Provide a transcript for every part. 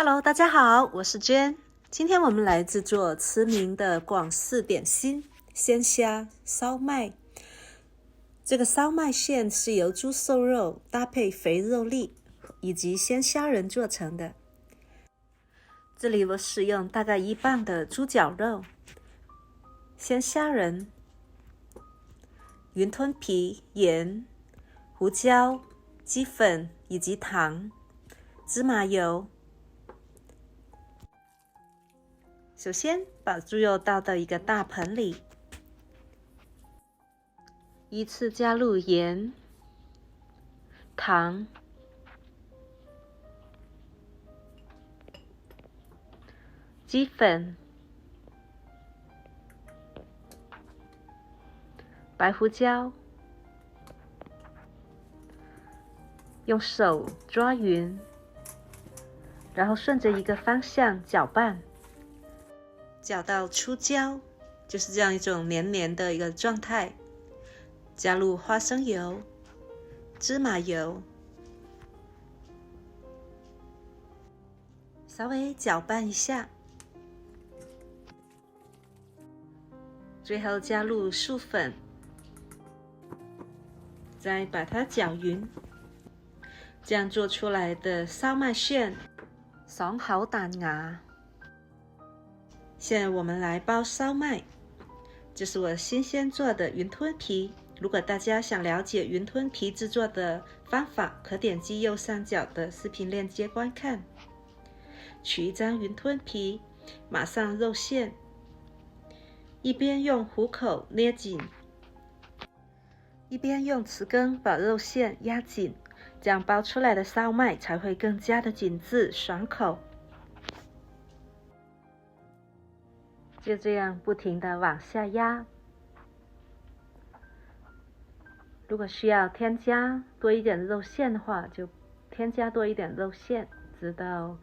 Hello， 大家好，我是 Jane。今天我们来制作驰名的广式点心鲜虾烧麦。这个烧麦馅是由猪瘦肉搭配肥肉粒以及鲜虾仁做成的。这里我使用大概1磅的猪脚肉、鲜虾仁、云吞皮、盐、胡椒、鸡粉以及糖、芝麻油。首先把猪肉倒到一个大盆里，依次加入盐、糖、鸡粉、白胡椒，用手抓匀，然后顺着一个方向搅拌，搅到出胶，就是这样一种黏黏的一个状态。加入花生油、芝麻油，稍微搅拌一下，最后加入素粉，再把它搅匀。这样做出来的烧麦馅爽口弹牙。现在我们来包烧麦，这是我新鲜做的云吞皮。如果大家想了解云吞皮制作的方法，可点击右上角的视频链接观看。取一张云吞皮，码上肉馅，一边用虎口捏紧，一边用匙羹把肉馅压紧，这样包出来的烧麦才会更加的紧致爽口。就这样不停地往下压。如果需要添加多一点肉馅的话，就添加多一点肉馅，直到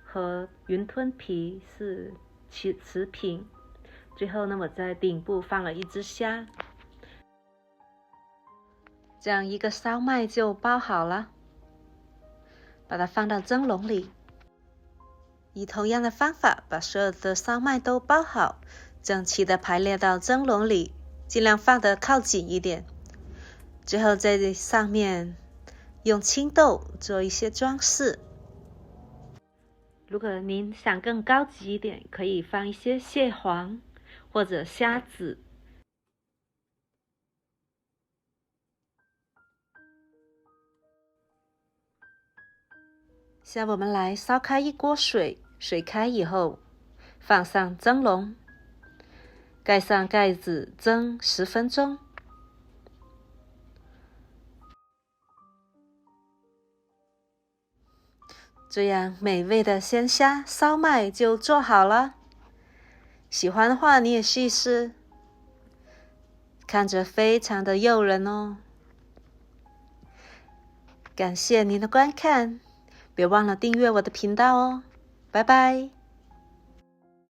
和云吞皮是持平。最后呢，我在顶部放了一只虾，这样一个烧麦就包好了。把它放到蒸笼里，以同样的方法把所有的烧麦都包好，整齐的排列到蒸笼里，尽量放得靠紧一点。最后在上面用青豆做一些装饰。如果您想更高级一点，可以放一些蟹黄或者虾子。现在我们来烧开一锅水，水开以后放上蒸笼，盖上盖子蒸10分钟。这样美味的鲜虾烧麦就做好了。喜欢的话你也试一试，看着非常的诱人哦。感谢您的观看，别忘了订阅我的频道哦，拜拜。